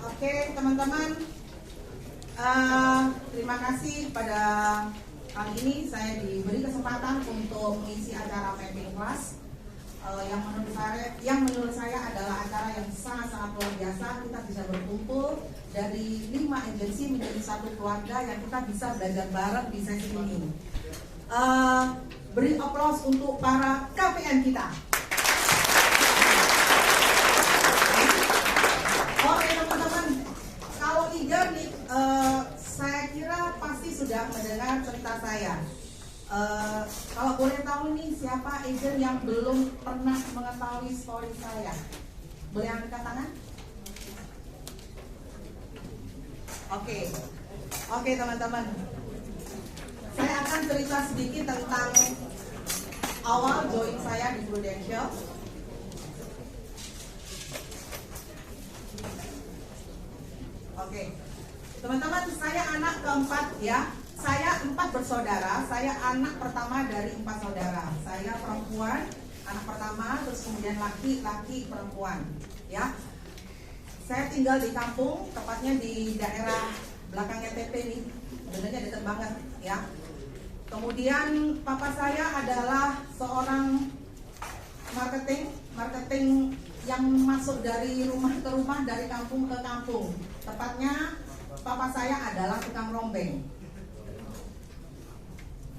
Oke teman-teman, terima kasih pada kali ini saya diberi kesempatan untuk mengisi acara mapping class yang menurut saya adalah acara yang sangat-sangat luar biasa. Kita bisa berkumpul dari 5 agensi menjadi satu keluarga yang kita bisa belajar bareng di sesi ini. Beri aplaus untuk para KPN kita. Oke teman-teman, kalau Iga nih, saya kira pasti sudah mendengar cerita saya. Kalau boleh tahu nih, siapa agent yang belum pernah mengetahui story saya? Boleh angkat tangan? Oke teman-teman, saya akan cerita sedikit tentang awal join saya di Prudential. Oke, teman-teman, saya anak keempat ya. Saya 4 bersaudara. Saya anak pertama dari 4 saudara. Saya perempuan, anak pertama, terus kemudian laki-laki, perempuan. Ya, saya tinggal di kampung, tepatnya di daerah belakangnya TP nih. Sebenarnya dekat banget ya. Kemudian papa saya adalah seorang marketing yang masuk dari rumah ke rumah, dari kampung ke kampung. Tepatnya papa saya adalah tukang rombeng.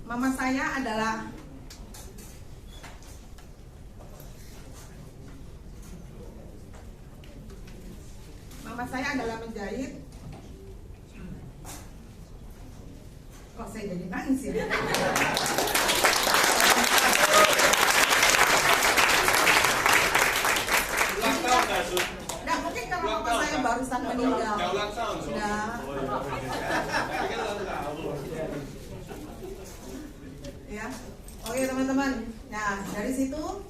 Mama saya adalah menjahit. Kok saya jadi nangis ya? Nah, mungkin kalau papa saya barusan meninggal. Sudah. Ya, oke teman-teman. Nah, dari situ,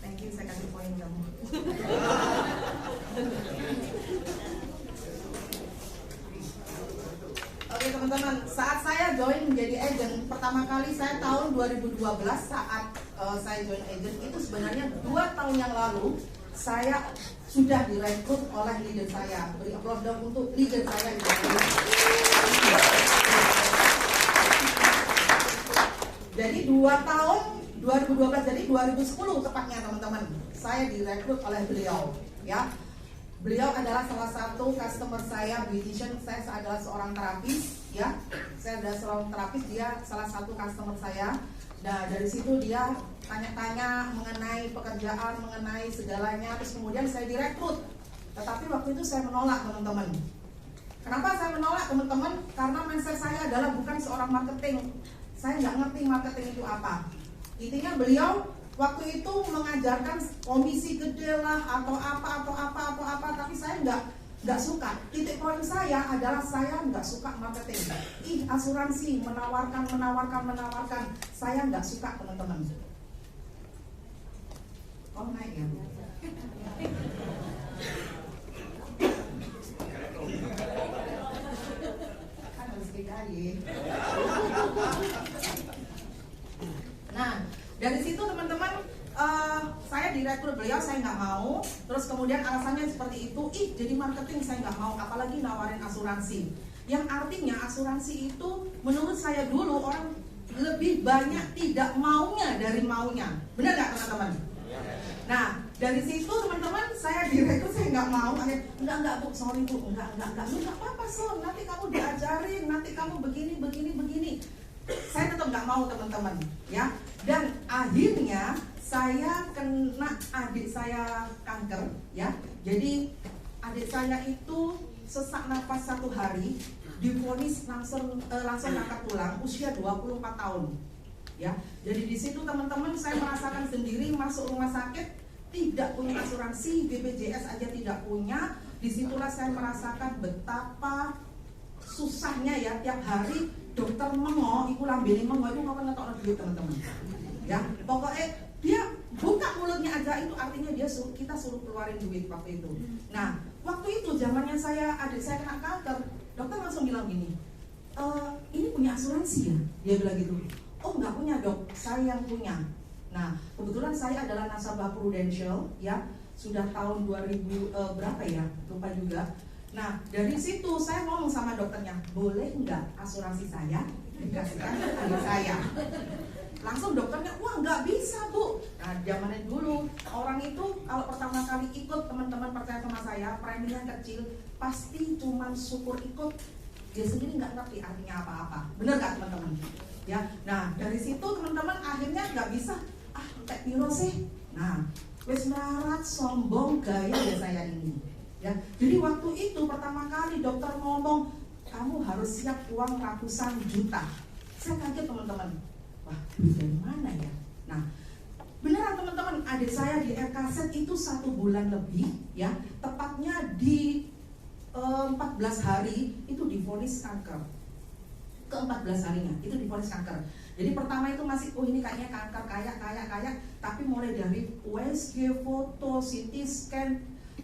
thank you, saya kasih poin kamu. Oke teman-teman, saat saya join menjadi agent pertama kali, saya tahun 2012 saat saya join agent itu sebenarnya 2 tahun yang lalu saya sudah direkrut oleh leader saya. Beri aplaus dong untuk leader saya. Jadi 2 tahun 2012, jadi 2010 tepatnya teman-teman, saya direkrut oleh beliau ya. Beliau adalah salah satu customer saya, beautician. Saya adalah seorang terapis ya. Saya adalah seorang terapis, dia salah satu customer saya. Nah, dari situ dia tanya-tanya mengenai pekerjaan, mengenai segalanya. Terus kemudian saya direkrut. Tetapi waktu itu saya menolak teman-teman. Kenapa saya menolak teman-teman? Karena mindset saya adalah bukan seorang marketing. Saya nggak ngerti marketing itu apa. Intinya beliau waktu itu mengajarkan komisi gede lah atau apa, tapi saya nggak suka. Titik poin saya adalah saya nggak suka marketing. Asuransi menawarkan. Saya nggak suka teman-teman. Oh naik ya. Kan harus dikali. Nah, dari situ teman-teman, saya direkrut beliau, saya nggak mau. Terus kemudian alasannya seperti itu, jadi marketing saya nggak mau, apalagi nawarin asuransi. Yang artinya asuransi itu menurut saya dulu orang lebih banyak tidak maunya dari maunya. Benar nggak teman-teman? Nah, dari situ teman-teman saya direkrut, saya nggak mau. Enggak bu, sorry bu, enggak apa-apa Son, nanti kamu diajarin, nanti kamu begini. Saya tetap nggak mau teman-teman ya. Dan akhirnya saya kena adik saya kanker ya. Jadi adik saya itu sesak nafas 1 hari, divonis langsung angkat tulang, usia 24 tahun ya. Jadi di situ teman-teman saya merasakan sendiri, masuk rumah sakit tidak punya asuransi, BPJS aja tidak punya. Disitulah saya merasakan betapa susahnya ya, tiap hari dokter mengo, iku lambene mengo itu nggak ngetokno duit teman-teman. Ya, pokoknya dia buka mulutnya aja itu artinya kita suruh keluarin duit waktu itu. Nah, waktu itu zamannya adik saya kena kanker, dokter langsung bilang gini, ini punya asuransi ya? Dia bilang gitu. Oh nggak punya dok, saya yang punya. Nah, kebetulan saya adalah nasabah Prudential, ya, sudah tahun 2000 berapa ya, lupa juga. Nah, dari situ saya ngomong sama dokternya, boleh nggak asuransi saya dikasihkan ke adik saya? Langsung dokternya, wah nggak bisa Bu. Nah, zamannya dulu orang itu kalau pertama kali ikut, teman-teman percaya sama saya, preminya kecil, pasti cuman syukur ikut, dia sendiri nggak ngerti artinya apa-apa. Bener nggak teman-teman? Ya, nah dari situ teman-teman akhirnya nggak bisa, kayak piro sih. Nah, wis marat sombong gaya ya saya ini. Ya, jadi waktu itu pertama kali dokter ngomong, kamu harus siap uang ratusan juta. Saya kaget teman-teman. Wah, dari mana ya? Nah, beneran teman-teman, adik saya di RKZ itu 1 bulan lebih, ya, tepatnya di 14 hari itu divonis kanker. Ke 14 harinya itu divonis kanker. Jadi pertama itu masih, oh ini kayaknya kanker kayak, tapi mulai dari USG, foto, CT scan,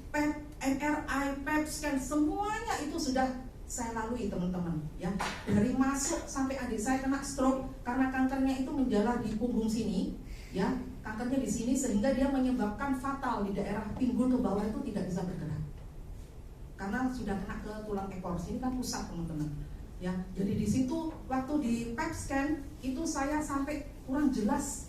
PET, MRI, PET scan, semuanya itu sudah saya lalui teman-teman, ya. Dari masuk sampai adik saya kena stroke karena kankernya itu menjalar di punggung sini, ya. Kankernya di sini sehingga dia menyebabkan fatal di daerah pinggul ke bawah itu tidak bisa bergerak. Karena sudah kena ke tulang ekor, sini kan pusat teman-teman. Ya, jadi di situ waktu di PET scan itu saya sampai kurang jelas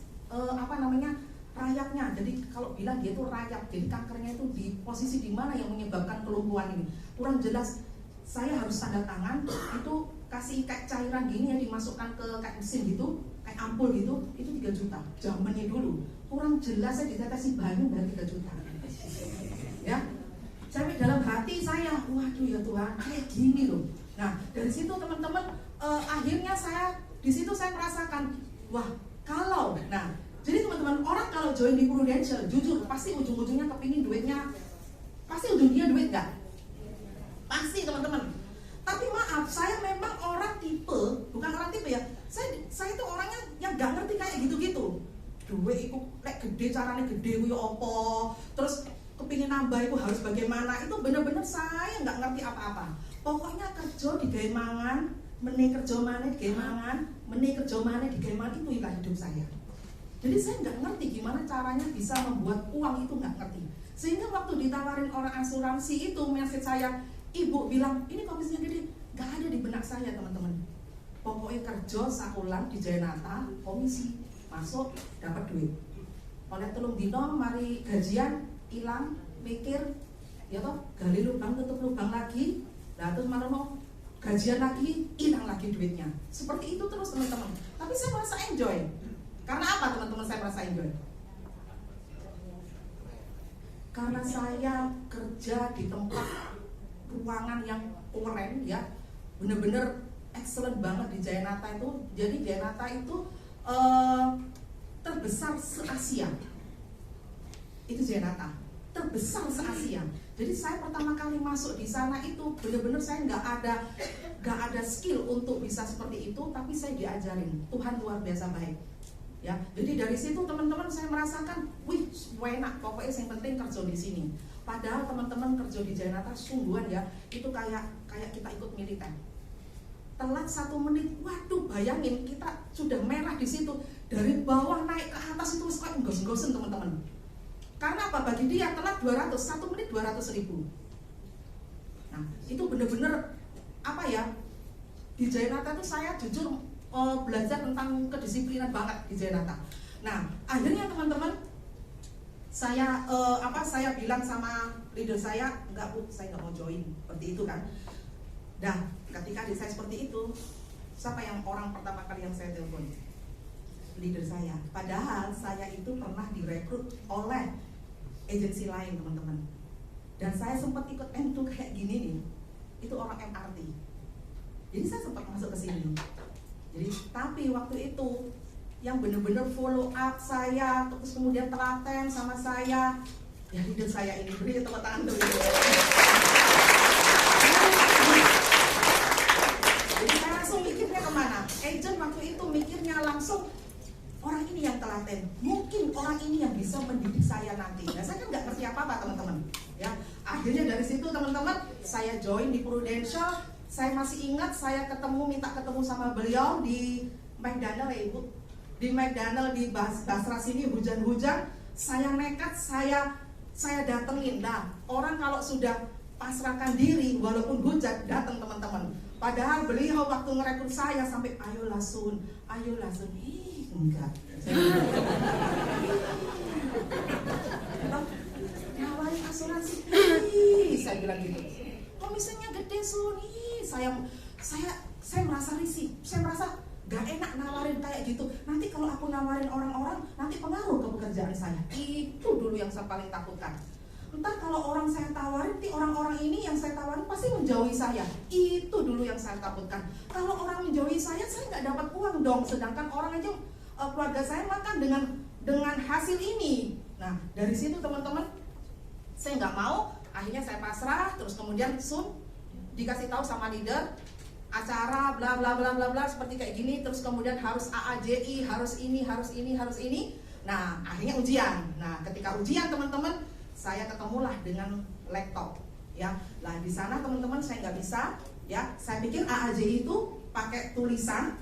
rayapnya. Jadi kalau bilang dia itu rayap, jadi kankernya itu di posisi di mana yang menyebabkan kelumpuhan ini kurang jelas. Saya harus tanda tangan, itu kasih kayak cairan gini yang dimasukkan ke kayak mesin gitu, kayak ampul gitu, itu 3 juta. Zamannya dulu kurang jelas, saya ditetesin banyu dari 3 juta. Ya, sampai dalam hati saya, waduh ya Tuhan, kayak gini loh. Nah, dari situ teman-teman, akhirnya di situ saya merasakan, wah kalau, nah, jadi teman-teman, orang kalau join di Prudential, jujur pasti ujung-ujungnya kepingin duitnya, pasti ujungnya duit nggak? Pasti teman-teman. Tapi maaf, saya memang orang tipe, bukan orang tipe ya, saya itu orangnya yang nggak ngerti kayak gitu-gitu. Duit itu kayak gede, caranya gede, ya opo, terus kepingin nambah itu harus bagaimana, itu bener-bener saya nggak ngerti apa-apa. Pokoknya kerja digawe mangan, meni kerja maneh digawe mangan, meni kerja maneh digawe mangan, itu ilah hidup saya. Jadi saya nggak ngerti gimana caranya bisa membuat uang, itu nggak ngerti. Sehingga waktu ditawarin orang asuransi itu, message saya, ibu bilang ini komisinya gede, nggak ada di benak saya teman-teman. Pokoknya kerja sakulan di Jayanata, komisi masuk dapat duit. Oleh telung dino mari gajian hilang, mikir ya toh, gali lubang tutup lubang lagi, lah terus marono gajian lagi, hilang lagi duitnya. Seperti itu terus teman-teman. Tapi saya merasa enjoy. Karena apa teman-teman saya merasa enjoy? Karena saya kerja di tempat ruangan yang keren, ya, bener-bener excellent banget di Jayanata itu. Jadi Jayanata itu terbesar se-Asia. Itu Jayanata terbesar se-Asia. Jadi saya pertama kali masuk di sana itu bener-bener saya nggak ada skill untuk bisa seperti itu, tapi saya diajarin. Tuhan luar biasa baik. Ya, jadi dari situ teman-teman saya merasakan, wih, enak, pokoknya yang penting kerja di sini. Padahal teman-teman kerja di Jayanata sungguhan ya, itu kayak kita ikut militer. Telat 1 menit, waduh, bayangin kita sudah merah di situ. Dari bawah naik ke atas itu kayak ngos-ngosen teman-teman. Karena apa? Bagi dia telat 200, 1 menit 200.000. Nah, itu bener-bener apa ya? Di Jayanata itu saya jujur belajar tentang kedisiplinan banget di Jayanata. Nah, akhirnya teman-teman, saya saya bilang sama leader saya, enggak Bu, saya nggak mau join, seperti itu kan. Nah, ketika saya seperti itu, siapa yang orang pertama kali yang saya telepon? Leader saya. Padahal saya itu pernah direkrut oleh agensi lain teman-teman. Dan saya sempat ikut M2 kayak gini nih. Itu orang MRT. Jadi saya sempat masuk ke sini. Jadi, tapi waktu itu yang benar-benar follow up saya, terus kemudian telaten sama saya, ya leader saya ini. Beri tepuk tangan dulu. Jadi saya langsung mikirnya kemana? Agent waktu itu mikirnya langsung, orang ini yang telaten, mungkin orang ini yang bisa mendidik saya nanti. Nah, saya kan nggak ngerti apa-apa teman-teman. Ya, akhirnya dari situ teman-teman, saya join di Prudential. Saya masih ingat saya minta ketemu sama beliau di McDonald ya Ibu. di McDonald di Basra sini hujan-hujan, saya nekat, saya datengin. Nah, orang kalau sudah pasrahkan diri walaupun hujan datang teman-teman. Padahal beliau waktu ngerekrut saya sampai ayolah Sun. Enggak. Nawarin asuransi, saya bilang gitu. Komisinya gede Sun, saya merasa risih, saya merasa gak enak nawarin kayak gitu. Nanti kalau aku nawarin orang-orang, nanti pengaruh ke pekerjaan saya. Itu dulu yang saya paling takutkan. Entah kalau orang saya tawarin, nanti orang-orang ini yang saya tawarin pasti menjauhi saya. Itu dulu yang saya takutkan. Kalau orang menjauhi saya nggak dapat uang dong. Sedangkan orang aja keluarga saya makan dengan hasil ini. Nah, dari situ teman-teman, saya nggak mau. Akhirnya saya pasrah. Terus kemudian Sun dikasih tahu sama leader, acara bla bla bla bla bla seperti kayak gini. Terus kemudian harus AAJI, harus ini. Nah, akhirnya ujian. Nah, ketika ujian teman-teman, saya ketemulah dengan laptop, ya. Nah, di sana teman-teman saya nggak bisa, ya. Saya pikir AAJI itu pakai tulisan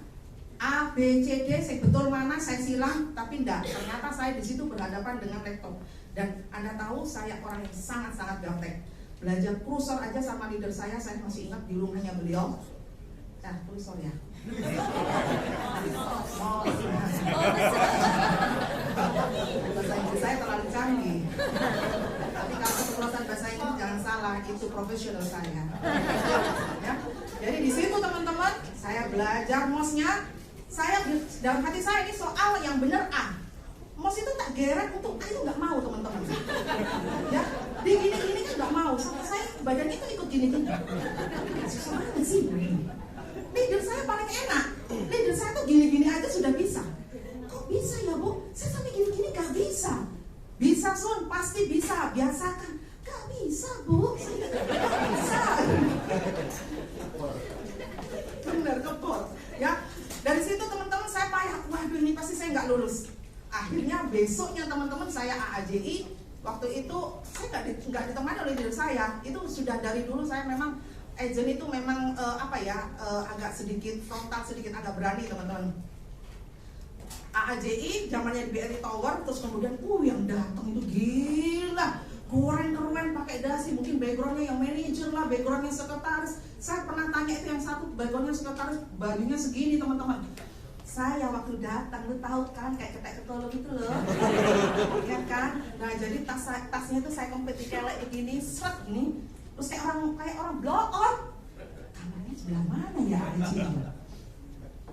A, B, C, D, saya betul mana saya silang, tapi enggak. Ternyata saya di situ berhadapan dengan laptop. Dan Anda tahu saya orang yang sangat-sangat gaptek. Belajar kursor aja sama leader saya masih ingat di rumahnya beliau. Kursor ya. Bahasa Inggris saya terlalu canggih. Tapi kalau kesempatan bahasa Inggris jangan salah, itu profesional saya. Ya. Jadi di situ teman-teman, saya belajar MOS-nya. Saya dalam hati saya ini soal yang benar A. MOS itu tak geret untuk A itu nggak mau teman-teman. Ya, di gini-gini kan nggak mau. Sampai saya badan itu ikut gini-gini. Susah banget sih. Leader saya paling enak. Leader saya tuh gini-gini aja sudah bisa. Kok bisa ya Bu? Saya sampai gini-gini gak bisa. Bisa Sun, pasti bisa. Biasakan. Gak bisa Bu, saya gak bisa. Bener, kebol. Ya, dari situ teman-teman saya payah. Waduh, ini pasti saya nggak lulus. Akhirnya besoknya teman-teman saya AAJI. Waktu itu saya nggak ditemani oleh leader saya. Itu sudah dari dulu saya memang agent itu memang agak sedikit frontal, sedikit agak berani teman-teman. AAJI zamannya di BRI Tower, terus kemudian yang datang itu gila, goreng-goreng pakai dasi, mungkin backgroundnya yang manajer lah, backgroundnya sekretaris. Saya pernah tanya itu yang satu, backgroundnya sekretaris, bajunya segini teman-teman. Saya waktu datang, lu tahu kan, kayak ketek ketolong gitu loh. Ya kan? Nah, jadi tasnya itu saya kempit di kelek begini, seret gini. Terus kayak orang blow on. Kamarnya sebelah mana ya AAJI?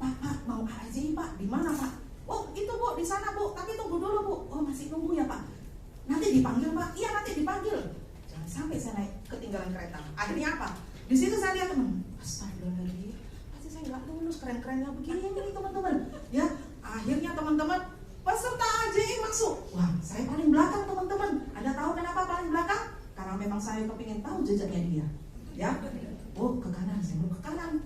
Pak, mau AAJI Pak? Di mana Pak? Oh itu Bu, di sana Bu. Tapi tunggu dulu Bu. Oh masih tunggu ya Pak? Nanti dipanggil Pak? Iya nanti dipanggil. Jangan sampai saya naik ketinggalan kereta. Akhirnya apa? Di situ saya lihat teman. Astagfirullahaladzim. Pasti saya nggak lulus, keren-kerennya begini nih teman-teman. Ya, akhirnya teman-teman peserta AAJI masuk. Wah, saya paling belakang teman-teman. Anda tahu kenapa paling belakang? Karena memang saya kepingin tahu jejaknya dia, ya. Oh ke kanan, saya mau ke kanan.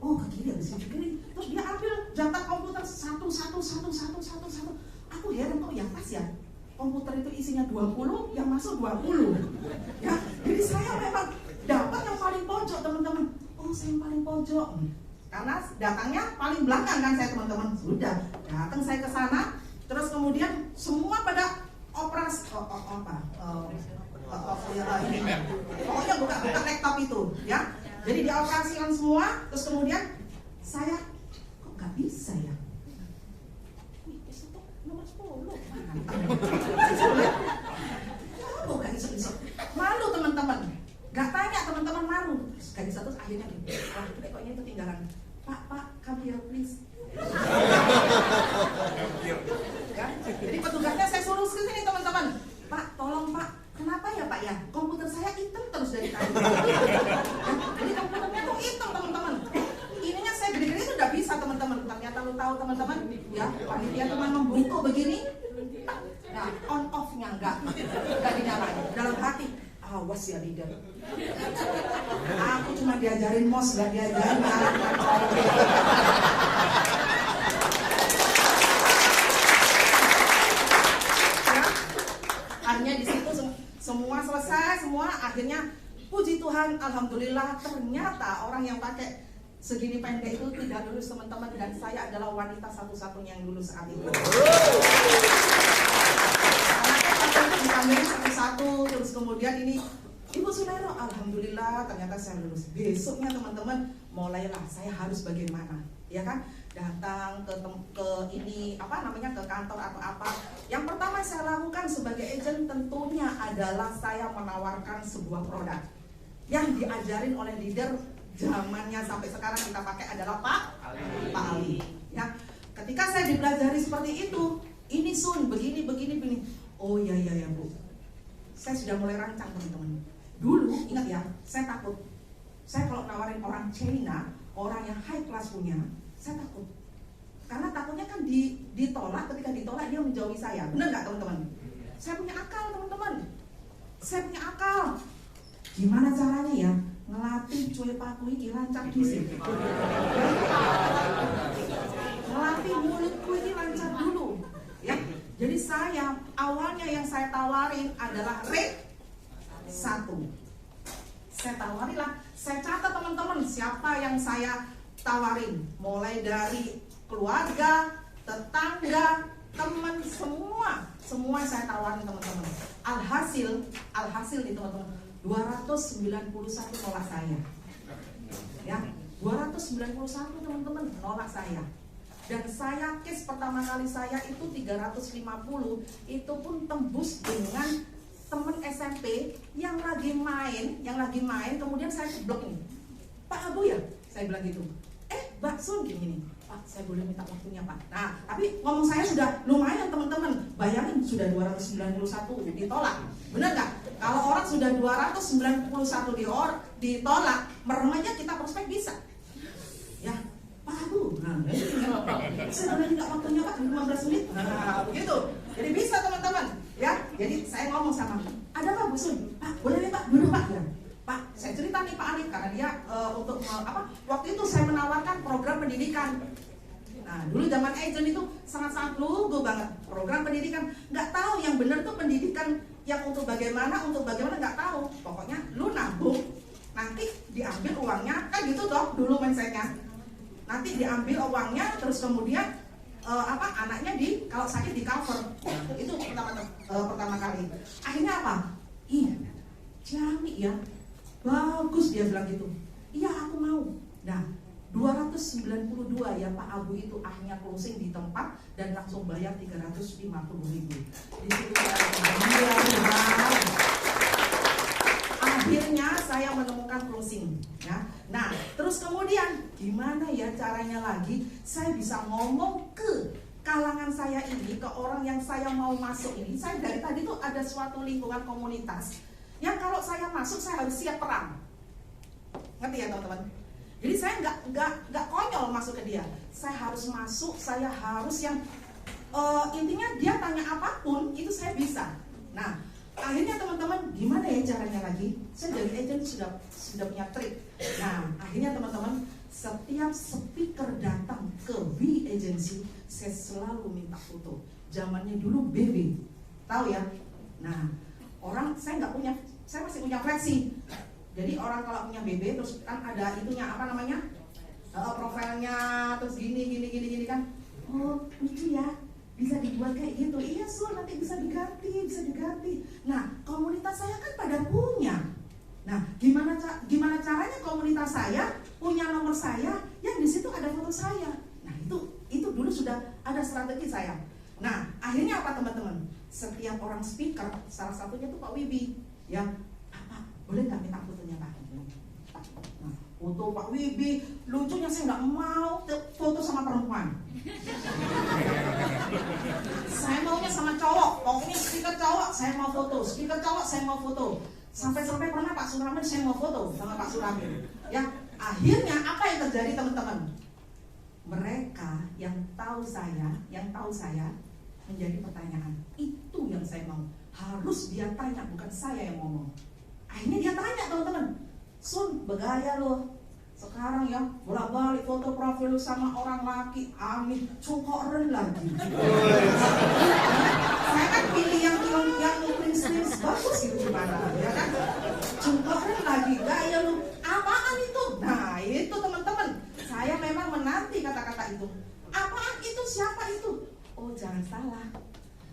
Oh ke kiri, habis itu kiri. Terus dia ambil jatah komputer satu. Aku heran kok yang pas ya. Komputer itu isinya 20, yang masuk 20. Ya, jadi saya memang dapat yang paling pojok teman-teman. Oh saya yang paling pojok. Karena datangnya paling belakang kan saya teman-teman. Sudah, datang saya ke sana. Terus kemudian semua pada operasi pokoknya buka laptop itu, ya. Jadi dioperasikan semua, terus kemudian saya kok nggak bisa ya? Itu nomor 10. Malu nggak iso. Malu teman-teman. Nggak tanya teman-teman malu. Gak bisa terus akhirnya gitu. Wah, kayaknya itu tinggalan. Pak, come here please. Ya, jadi petugasnya saya suruh ke sini teman-teman. Pak, tolong Pak. Kenapa ya Pak ya? Komputer saya hitam terus dari tadi. Jadi komputernya tuh hitam teman-teman. Ininya saya gede-gede itu udah bisa teman-teman. Ternyata lu tahu teman-teman, ya panitia cuma membungkuk begini. Nah, on off-nya enggak dinyalain. Dalam hati, awas ya leader. Aku cuma diajarin MOS, gak diajarin akhirnya di situ semua selesai, semua akhirnya puji Tuhan, alhamdulillah ternyata orang yang pakai segini pendek itu tidak lulus teman-teman, dan saya adalah wanita satu-satunya yang lulus saat itu. Anaknya itu dipanggilin satu-satu, terus kemudian ini, Ibu Sunairo, alhamdulillah ternyata saya lulus. Besoknya teman-teman, mulailah saya harus bagaimana, ya kan? Datang ke ini apa namanya, ke kantor atau apa. Yang pertama saya lakukan sebagai agent tentunya adalah saya menawarkan sebuah produk yang diajarin oleh leader zamannya sampai sekarang kita pakai adalah Pak Ali. Ya, ketika saya dipelajari seperti itu, ini Sun begini. Oh ya Bu, saya sudah mulai rancang teman-teman. Dulu ingat ya, saya takut. Saya kalau nawarin orang China, orang yang high class punya, saya takut. Karena takutnya kan ditolak, ketika ditolak dia menjauhi saya. Benar nggak teman-teman? Saya punya akal teman-teman. Saya punya akal. Gimana caranya ya? Ngelatih cuy paku ini lancar di sini. Ngelatih mulutku ini lancar dulu. Ya. Jadi saya awalnya yang saya tawarin adalah rate 1. Saya tawarilah, saya catat teman-teman siapa yang saya tawarin, mulai dari keluarga, tetangga, teman, semua saya tawarin teman-teman. Alhasil nih teman-teman, 291 nolak saya. Ya, 291 teman-teman nolak saya. Dan saya case pertama kali saya itu 350, itu pun tembus dengan teman SMP yang lagi main, kemudian saya blok nih. Pak Abu ya, saya bilang gitu. Mbak Sun gini, Pak saya boleh minta waktunya Pak. Nah, tapi ngomong saya sudah lumayan teman-teman. Bayangin sudah 291 ditolak. Benar nggak? Kalau orang sudah 291 ditolak, merem aja kita prospek bisa. Ya, Pak Abu. Nah, saya boleh minta waktunya Pak 15 menit. Nah, begitu. Jadi bisa teman-teman. Ya, jadi saya ngomong sama, ada Pak Bu Sun? Pak, boleh nih Pak, duduk Pak. Ya. Pak, saya cerita nih Pak Arif karena dia waktu itu saya menawarkan program pendidikan. Nah, dulu zaman agent itu sangat-sangat lugu banget program pendidikan. Nggak tahu yang benar tuh pendidikan yang untuk bagaimana nggak tahu. Pokoknya lu nabung, nanti diambil uangnya, kan gitu toh dulu mindsetnya. Nanti diambil uangnya, terus kemudian anaknya kalau sakit di cover. Itu pertama kali. Akhirnya apa? Ciamik ya. Bagus dia bilang gitu. Iya aku mau. Nah 292 ya Pak Abu itu akhirnya closing di tempat dan langsung bayar 350.000. Di situ akhirnya saya menemukan closing ya. Nah terus kemudian gimana ya caranya lagi saya bisa ngomong ke kalangan saya ini, ke orang yang saya mau masuk ini. Saya dari tadi tuh ada suatu lingkungan komunitas yang kalau saya masuk saya harus siap perang. Ngerti ya teman-teman? Jadi saya nggak konyol masuk ke dia. Saya harus masuk, saya harus yang intinya dia tanya apapun itu saya bisa. Nah akhirnya teman-teman gimana ya caranya lagi? Saya dari agent sudah punya trik. Nah akhirnya teman-teman setiap speaker datang ke B Agency saya selalu minta foto. Zamannya dulu BB, tahu ya? Nah orang saya masih punya flexi. Jadi orang kalau punya BB terus kan ada itunya apa namanya profilnya terus gini kan. Oh lucu ya, bisa dibuat kayak gitu. Iya Sur, nanti bisa diganti. Nah komunitas saya kan pada punya. Nah gimana caranya komunitas saya punya nomor saya yang di situ ada foto saya. Nah itu dulu sudah ada strategi saya. Nah akhirnya apa teman-teman? Setiap orang speaker, salah satunya tuh Pak Wibi, ya Pak boleh nggak minta fotonya Pak? Nah, foto Pak Wibi, lucunya saya nggak mau foto sama perempuan. Saya maunya sama cowok, pokoknya speaker cowok saya mau foto, sampai pernah Pak Suramin saya mau foto sama Pak Suramin. Ya akhirnya apa yang terjadi teman-teman? Mereka yang tahu saya menjadi pertanyaan. Itu yang saya mau. Harus dia tanya, bukan saya yang ngomong. Akhirnya dia tanya teman-teman, Sun, bergaya loh. Sekarang ya, bolak-balik foto profil sama orang laki, amin, cungkoren lagi. Saya kan pilih yang prinsip bagus gitu gimana, ya kan? Cungkoren lagi, gaya lu, apaan itu? Nah itu teman-teman.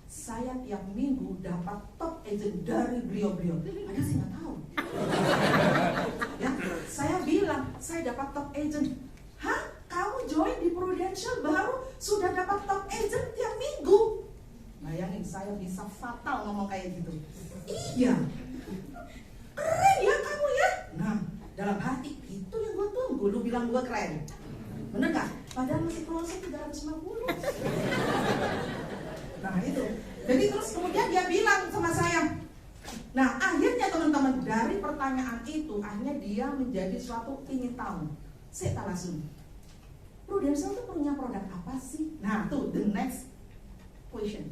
saya tiap minggu dapat top agent dari beliau-beliau. Padahal saya nggak tahu. Ya, saya bilang saya dapat top agent. Hah? Kamu join di Prudential baru sudah dapat top agent tiap minggu? Bayangin saya bisa fatal ngomong kayak gitu. Iya. Keren ya kamu ya. Nah, dalam hati itu yang gue tunggu. Lu bilang gue keren. Bener gak? Padahal masih closing 350. Nah itu. Jadi terus kemudian dia bilang sama saya. Nah akhirnya teman-teman, dari pertanyaan itu akhirnya dia menjadi suatu ingin tahu. Saya tak langsung, Prudential itu punya produk apa sih? Nah tuh the next question.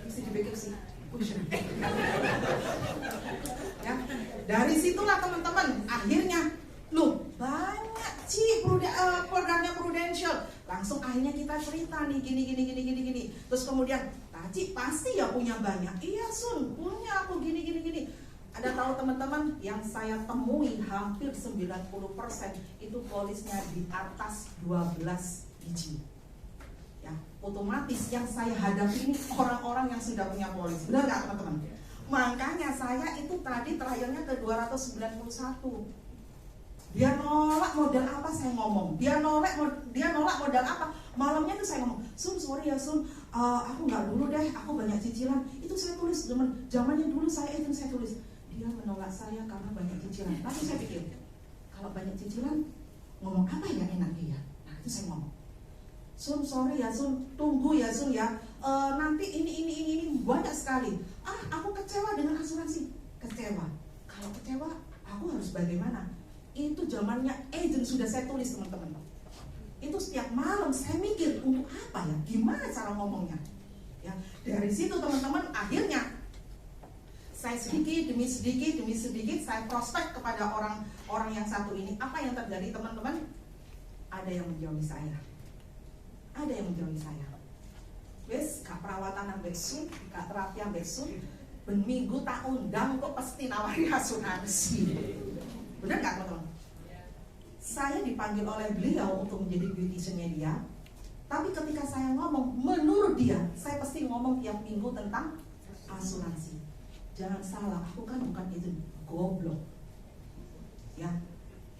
Mesti dipikir sih question. Ya, dari situlah teman-teman akhirnya loh banyak sih programnya Prudential. Langsung akhirnya kita cerita nih gini. Terus kemudian Taci pasti ya punya banyak. Iya Sun, punya aku gini. Ada tahu teman-teman yang saya temui hampir 90% itu polisnya di atas 12 biji. Ya, otomatis yang saya hadapi ini orang-orang yang sudah punya polis. Benar nggak teman-teman? Makanya saya itu tadi terakhirnya ke 291. Dia nolak modal apa saya ngomong. Dia nolak modal apa. Malamnya tuh saya ngomong, Sun sorry ya Sun, aku nggak dulu deh, aku banyak cicilan. Itu saya tulis zamannya dulu saya tulis. Dia menolak saya karena banyak cicilan. Tapi saya pikir kalau banyak cicilan ngomong apa yang enak dia. Nah itu saya ngomong, Sun sorry ya Sun, tunggu ya Sun ya. Nanti ini banyak sekali. Aku kecewa dengan asuransi. Kecewa. Kalau kecewa aku harus bagaimana? Itu zamannya agent sudah saya tulis teman-teman. Itu setiap malam saya mikir untuk apa ya, gimana cara ngomongnya. Ya, dari situ teman-teman akhirnya saya sedikit demi sedikit saya prospek kepada orang yang satu ini. Apa yang terjadi teman-teman? Ada yang menjauhi saya. Wes, kak perawatan ambek sun, kak terapi ambek sun, berminggu tak undang kok pasti nawari asuransi. Benar gak teman-teman? Saya dipanggil oleh beliau untuk menjadi beauticiannya dia. Tapi ketika saya ngomong, menurut dia, saya pasti ngomong tiap minggu tentang asuransi. Jangan salah, aku kan bukan agent goblok. Ya,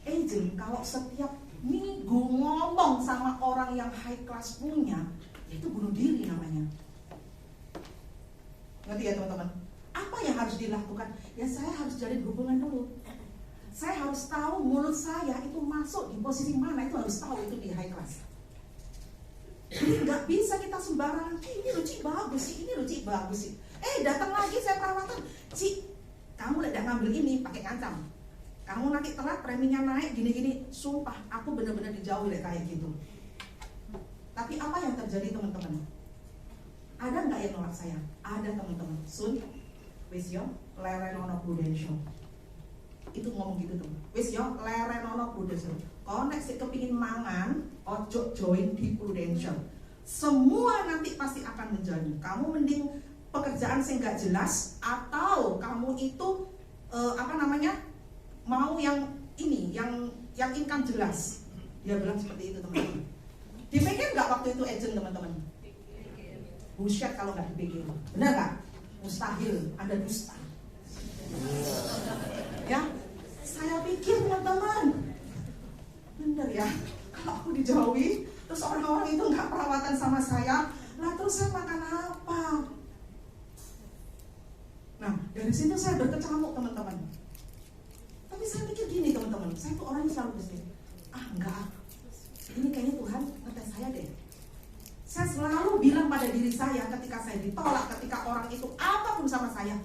agent kalau setiap minggu ngomong sama orang yang high class punya, itu bunuh diri namanya. Ngerti ya teman-teman? Apa yang harus dilakukan? Ya saya harus jalin hubungan dulu. Saya harus tahu mulut saya itu masuk di posisi mana, itu harus tahu itu di high class. Jadi nggak bisa kita sembarangan, ini lucu bagus sih, datang lagi saya perawatan, kamu tidak ngambil ini pakai kancam, kamu nanti telat preminya naik gini-gini, sumpah aku benar-benar dijauhi kayak gitu. Tapi apa yang terjadi teman-teman? Ada nggak yang nolak saya? Ada teman-teman. Sun, wis yo, lerenono Prudential. Itu ngomong gitu tuh. Wis yo, lerenono Prudential. Kalau nek sik kepingin mangan, ojo join di Prudential. Semua nanti pasti akan menjadi. Kamu mending pekerjaan sing gak jelas atau kamu itu mau yang ini, yang income jelas. Dia bilang seperti itu teman-teman. Dipikir nggak waktu itu agent teman-teman? Bullshit kalau nggak dipikir. Benar nggak? Mustahil, Anda dusta. Ya, saya pikir teman-teman, bener ya, kalau aku dijauhi, terus orang-orang itu nggak perawatan sama saya, lah terus saya makan apa? Nah, dari situ saya berkecamuk teman-teman. Tapi saya pikir gini teman-teman, saya tuh orangnya selalu berpikir, enggak, ini kayaknya Tuhan ngetes saya deh. Saya selalu bilang pada diri saya ketika saya ditolak, ketika orang itu apapun sama saya,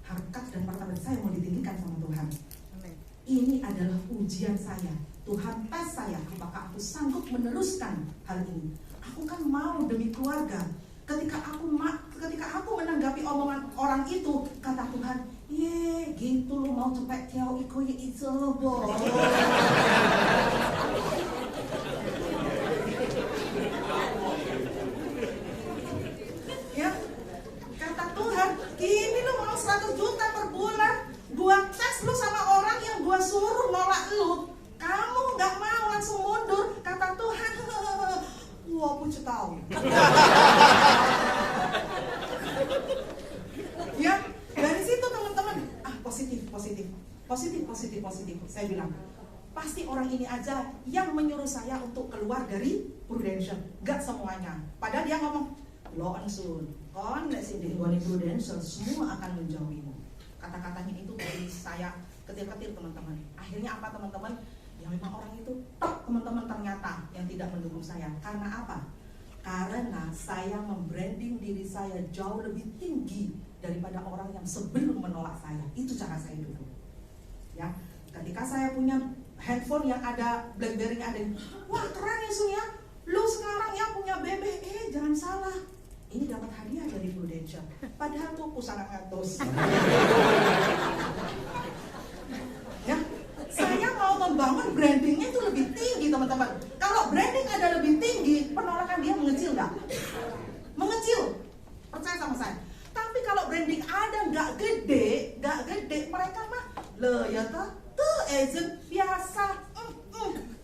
harkat dan martabat saya mau ditinggikan sama Tuhan. Ini adalah ujian saya. Tuhan tes saya, apakah aku sanggup meneruskan hal ini. Aku kan mau demi keluarga. Ketika aku menanggapi omongan orang itu, kata Tuhan, ye gitu lo mau cepet tiao iko ye itu bo. Ya, kata Tuhan, gini lo mau 100 juta per bulan, gua tes lu sama orang yang gua suruh nolak lu. 我不知道. Ya, dari situ teman-teman, positif. Saya bilang, pasti orang ini aja yang menyuruh saya untuk keluar dari Prudential. Gak semuanya. Padahal dia ngomong, lo Sun, kon sini di Prudential, semua akan menjauhimu. Kata-katanya itu dari saya ketir-ketir teman-teman. Akhirnya apa teman-teman? Ya memang orang itu teman-teman ternyata yang tidak mendukung saya. Karena apa? Karena saya membranding diri saya jauh lebih tinggi daripada orang yang sebelum menolak saya. Itu cara saya dulu. Ya, ketika saya punya handphone yang ada BlackBerry-nya ada, wah keren ya Sun ya, lu sekarang ya punya BB, jangan salah, ini dapat hadiah dari Prudential. Padahal tuh pusaka ngatos. Ya, saya mau membangun brandingnya itu lebih tinggi teman-teman. Kalau branding ada lebih tinggi, penolakan dia mengecil nggak? Mengecil, percaya sama saya. Tapi kalau branding ada nggak gede, mereka mah le ya tuh agent biasa,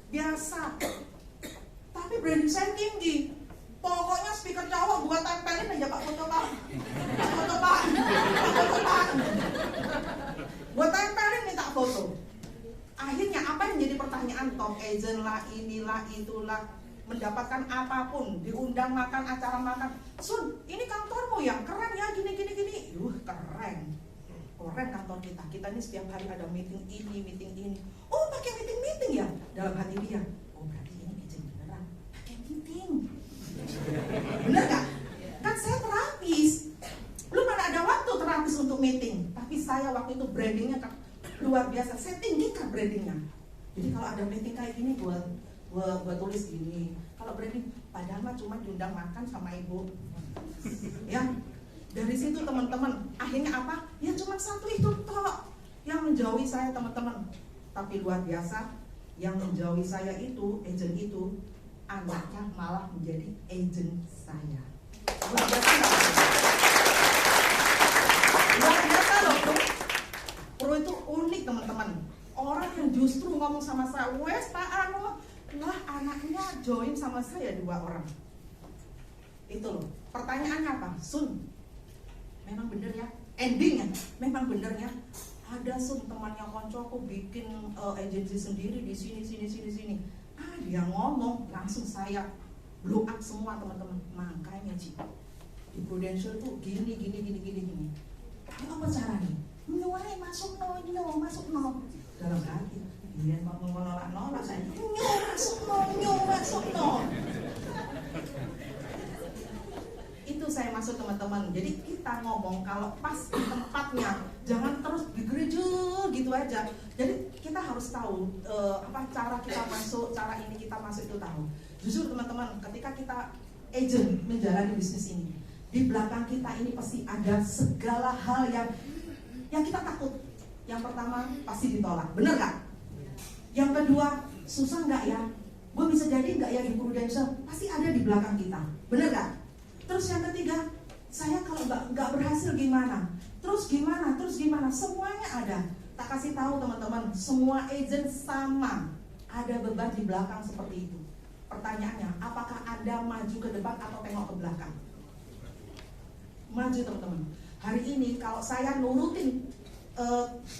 biasa. Tapi branding saya tinggi. Pokoknya speaker Jawa gua tempelin aja Pak foto Pak. Gua tempelin minta foto. Akhirnya apa yang jadi pertanyaan, top agent lah, inilah, itulah, mendapatkan apapun, diundang makan, acara makan. Sun, ini kantormu yang keren ya, gini. Keren kantor kita. Kita ini setiap hari ada meeting ini. Oh, pakai meeting ya? Dalam hati dia, oh berarti ini agent beneran. Pakai meeting. Bener gak? Kan saya terapis. Lu mana ada waktu terapis untuk meeting. Tapi saya waktu itu brandingnya luar biasa. Saya tinggikan brandingnya. Jadi kalau ada meeting kayak gini, gua tulis gini. Kalau branding, padahal mah cuma diundang makan sama ibu. Ya, dari situ teman-teman, akhirnya apa? Ya cuma satu itu toh yang menjauhi saya teman-teman. Tapi luar biasa, yang menjauhi saya itu, agent itu, anaknya malah menjadi agent saya. Luar biasa nggak? Luar biasa loh, Pro itu unik teman-teman. Orang yang justru ngomong sama saya, wes Pak Anu, lah anaknya join sama saya 2 orang. Itu loh. Pertanyaannya apa? Sun, memang bener ya? Endingnya, memang bener ya? Ada Sun temannya koncoku bikin agensi sendiri di sini. Dia ngomong, langsung saya blow up semua teman-teman. Makanya Ci, di Prudential tuh gini. Tapi apa caranya? Nyuai masuk no. Dalam hati, dia mau menolak saya. Masuk no. Itu saya maksud teman-teman. Jadi kita ngomong kalau pas di tempatnya, jangan terus digereja gitu aja. Jadi kita harus tahu apa cara kita masuk, cara ini kita masuk itu tahu. Jujur teman-teman, ketika kita agent menjalani bisnis ini, di belakang kita ini pasti ada segala hal yang kita takut. Yang pertama pasti ditolak, bener gak? Yang kedua, susah gak ya? Gue bisa jadi gak ya di Prudential? Pasti ada di belakang kita, bener gak? Terus yang ketiga, saya kalau nggak berhasil gimana? Terus gimana? Semuanya ada. Tak kasih tahu teman-teman, semua agent sama, ada beban di belakang seperti itu. Pertanyaannya, apakah Anda maju ke depan atau tengok ke belakang? Maju teman-teman. Hari ini kalau saya nurutin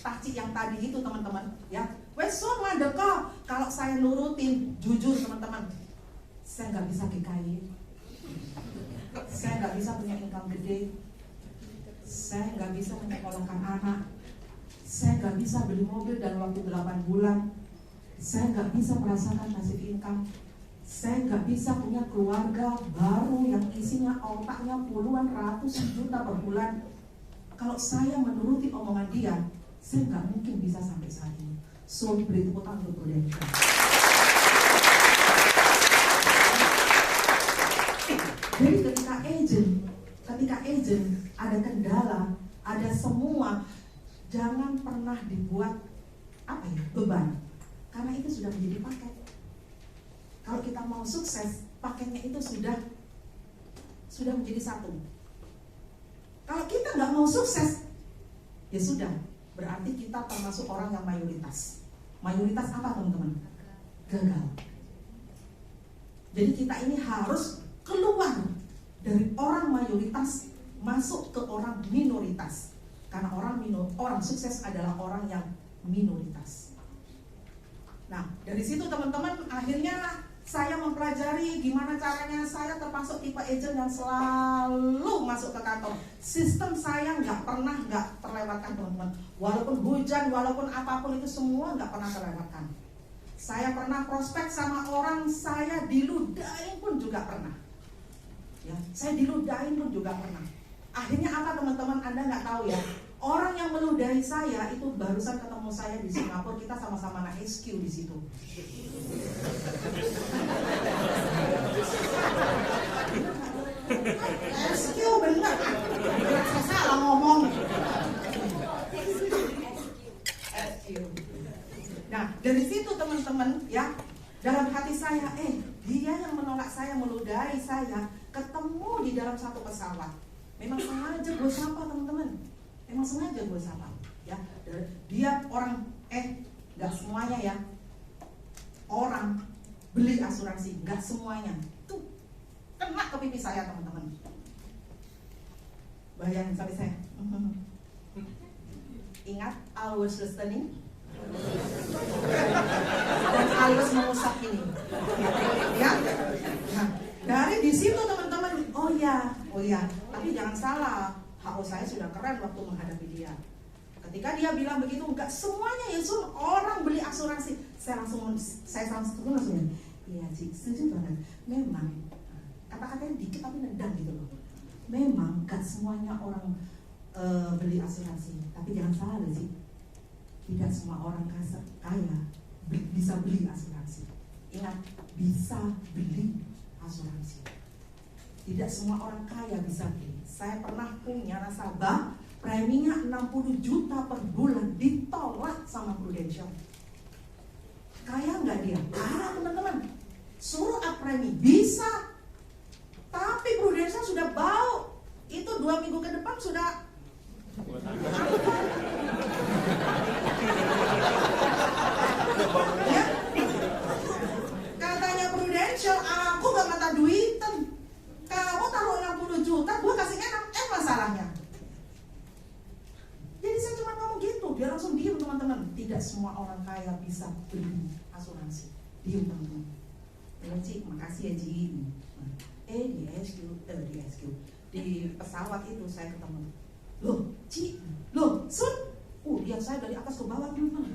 takcik yang tadi itu teman-teman, ya, weson mandeka. Kalau saya nurutin, jujur teman-teman, saya nggak bisa GKI. Saya nggak bisa punya income gede, saya nggak bisa menyekolahkan anak, saya nggak bisa beli mobil dalam waktu 8 bulan, saya nggak bisa merasakan passive income, saya nggak bisa punya keluarga baru yang isinya otaknya puluhan ratusan juta per bulan. Kalau saya menuruti omongan dia, saya nggak mungkin bisa sampai saat ini. So, beri tepuk tangan untuk Prudential. Jadi ketika agent ada kendala, ada semua, jangan pernah dibuat beban, karena itu sudah menjadi paket. Kalau kita mau sukses, paketnya itu sudah menjadi satu. Kalau kita nggak mau sukses, ya sudah, berarti kita termasuk orang yang mayoritas. Mayoritas apa teman-teman? Gagal. Jadi kita ini harus keluar dari orang mayoritas masuk ke orang minoritas. Karena orang sukses adalah orang yang minoritas. Nah, dari situ teman-teman akhirnya saya mempelajari gimana caranya saya termasuk tipe agent yang selalu masuk ke kantor. Sistem saya nggak terlewatkan teman-teman. Walaupun hujan, walaupun apapun itu semua nggak pernah terlewatkan. Saya pernah prospek sama orang, saya diludahin pun juga pernah. Ya, saya diludahin pun juga pernah. Akhirnya apa teman-teman? Anda nggak tahu ya. Orang yang meludahi saya itu barusan ketemu saya di Singapura, kita sama-sama naik SQ di situ. SQ benar. Saya salah ngomong. SQ. Nah, dari situ teman-teman ya, dalam hati saya, dia yang menolak saya, meludahi saya, ketemu di dalam satu pesawat. Memang sengaja gue sapa teman-teman. Memang sengaja gue sapa. Ya, dia orang, nggak semuanya ya. Orang beli asuransi, nggak semuanya. Tuh, kena ke pipi saya teman-teman. Bayangin sampai saya. Ingat, always listening. Dan halus mengusap ini, ya. Nah, dari di situ teman-teman, oh ya, tapi jangan salah, HO saya sudah keren waktu menghadapi dia. Ketika dia bilang begitu, enggak semuanya ya orang beli asuransi. Saya langsung iya Ci, setuju banget. Memang kata-katanya dikit tapi nendang gitu loh. Memang enggak semuanya orang beli asuransi, tapi jangan salah loh Ci. Tidak semua orang kaya bisa beli asuransi. Ingat, bisa beli asuransi. Tidak semua orang kaya bisa beli. Saya pernah punya nasabah, preminya 60 juta per bulan, ditolak sama Prudential. Kaya nggak dia? Kaya teman-teman. Suruh up premi, bisa. Tapi Prudential sudah bau. Itu 2 minggu ke depan sudah ya. Katanya Prudential, aku gak mata duitan. Kamu taruh 60 juta, gue kasih enak, masalahnya. Jadi saya cuma ngomong gitu, dia langsung diem teman-teman. Tidak semua orang kaya bisa beli asuransi. Diem teman-teman. Cik, makasih ya Ji. Di pesawat itu saya ketemu. Loh, Ci, loh, Sun. Lihat saya dari atas ke bawah teman-teman.